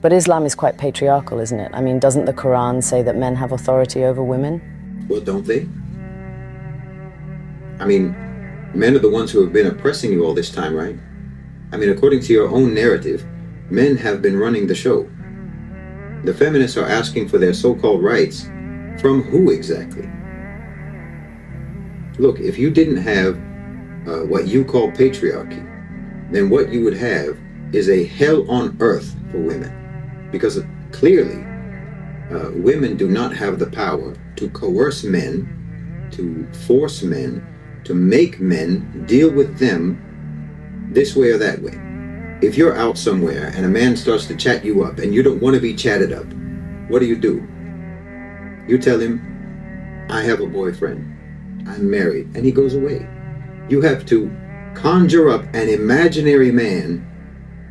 But Islam is quite patriarchal, isn't it? I mean, doesn't the Quran say that men have authority over women? Well, don't they? I mean, men are the ones who have been oppressing you all this time, right? I mean, according to your own narrative, men have been running the show. The feminists are asking for their so-called rights from who exactly? Look, if you didn't have what you call patriarchy, then what you would have is a hell on earth for women. Because clearly, women do not have the power to coerce men, to force men, to make men deal with them this way or that way. If you're out somewhere and a man starts to chat you up and you don't want to be chatted up, what do? You tell him, I have a boyfriend, I'm married, and he goes away. You have to conjure up an imaginary man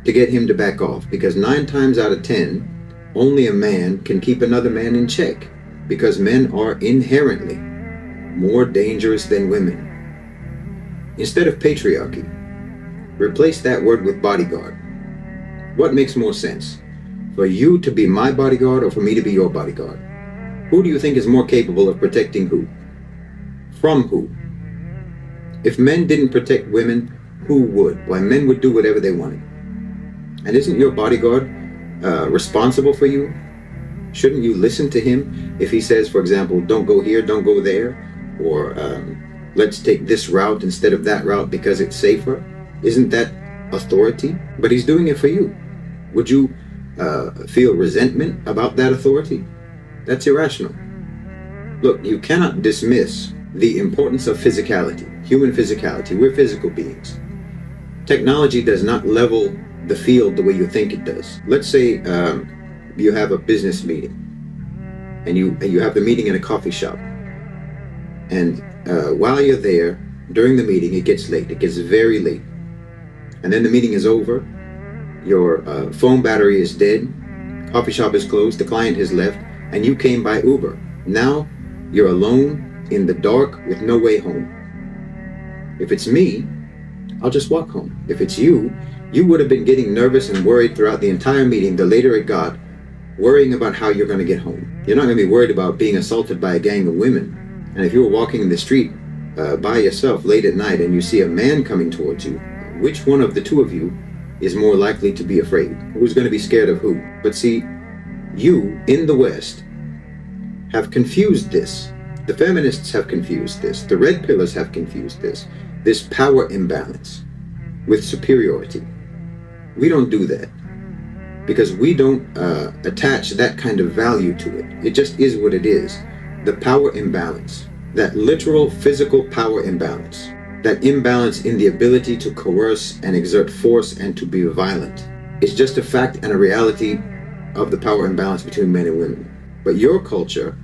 to get him to back off, because 9 times out of 10, only a man can keep another man in check, because men are inherently more dangerous than women. Instead of patriarchy, replace that word with bodyguard. What makes more sense? For you to be my bodyguard or for me to be your bodyguard? Who do you think is more capable of protecting who? From who? If men didn't protect women, who would? Why, men would do whatever they wanted. And isn't your bodyguard responsible for you? Shouldn't you listen to him if he says, for example, don't go here, don't go there, or let's take this route instead of that route because it's safer? Isn't that authority? But he's doing it for you. Would you feel resentment about that authority? That's irrational. Look, you cannot dismiss the importance of physicality, human physicality. We're physical beings. Technology does not level the field the way you think it does. Let's say you have a business meeting and you have the meeting in a coffee shop, and while you're there during the meeting, it gets late. It gets very late, and then the meeting is over. Your phone battery is dead, coffee shop is closed, the client has left, and you came by Uber. Now you're alone in the dark with no way home. If it's me, I'll just walk home. If it's you, you would have been getting nervous and worried throughout the entire meeting, the later it got, worrying about how you're going to get home. You're not going to be worried about being assaulted by a gang of women. And if you were walking in the street by yourself late at night and you see a man coming towards you, which one of the two of you is more likely to be afraid? Who's going to be scared of who? But see, you in the West have confused this. The feminists have confused this. The red pillars have confused this power imbalance with superiority. We don't do that because we don't attach that kind of value to it. It just is what it is. The power imbalance, that literal physical power imbalance, that imbalance in the ability to coerce and exert force and to be violent, is just a fact and a reality of the power imbalance between men and women. But your culture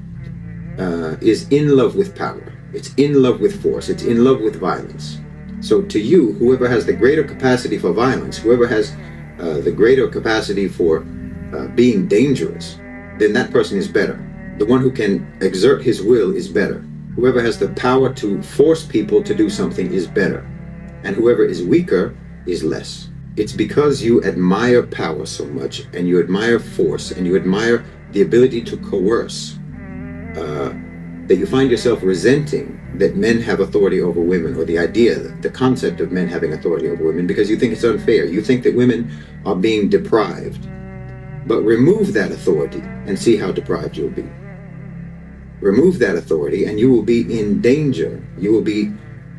is in love with power. It's in love with force. It's in love with violence. So to you, whoever has the greater capacity for violence, whoever has the greater capacity for being dangerous, then that person is better. The one who can exert his will is better. Whoever has the power to force people to do something is better. And whoever is weaker is less. It's because you admire power so much, and you admire force, and you admire the ability to coerce, that you find yourself resenting that men have authority over women, or the idea, the concept of men having authority over women, because you think it's unfair. You think that women are being deprived. But remove that authority and see how deprived you'll be. Remove that authority and you will be in danger. You will be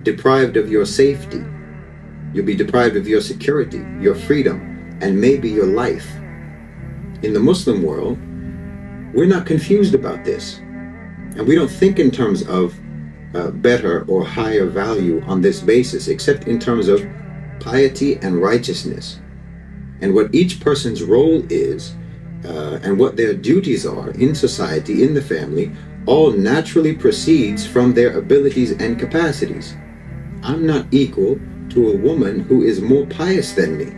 deprived of your safety. You'll be deprived of your security, your freedom, and maybe your life. In the Muslim world, we're not confused about this. And we don't think in terms of better or higher value on this basis, except in terms of piety and righteousness. And what each person's role is, and what their duties are in society, in the family, all naturally proceeds from their abilities and capacities. I'm not equal to a woman who is more pious than me,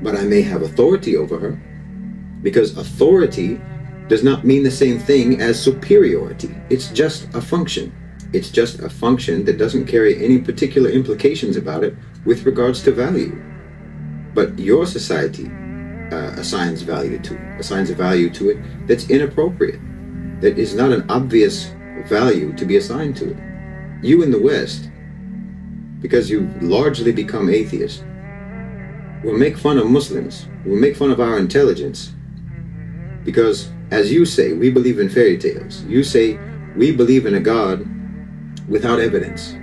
but I may have authority over her, because authority does not mean the same thing as superiority. It's just a function. It's just a function that doesn't carry any particular implications about it with regards to value. But your society assigns value to it that's inappropriate, that is not an obvious value to be assigned to it. You in the West, because you've largely become atheists, will make fun of Muslims, will make fun of our intelligence, because, as you say, we believe in fairy tales. You say we believe in a God without evidence.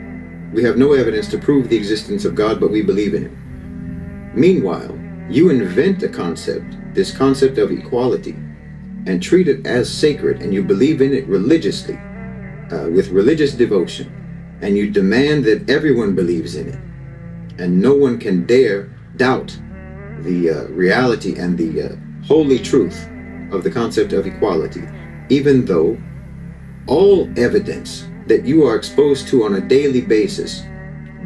We have no evidence to prove the existence of God, but we believe in him. Meanwhile, you invent a concept, this concept of equality, and treat it as sacred, and you believe in it religiously, with religious devotion, and you demand that everyone believes in it, and no one can dare doubt the reality and the holy truth of the concept of equality, even though all evidence that you are exposed to on a daily basis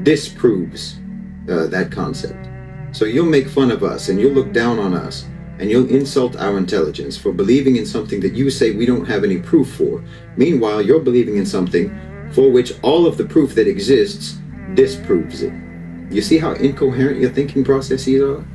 disproves that concept. So you'll make fun of us, and you'll look down on us, and you'll insult our intelligence for believing in something that you say we don't have any proof for. Meanwhile, you're believing in something for which all of the proof that exists disproves it. You see how incoherent your thinking processes are?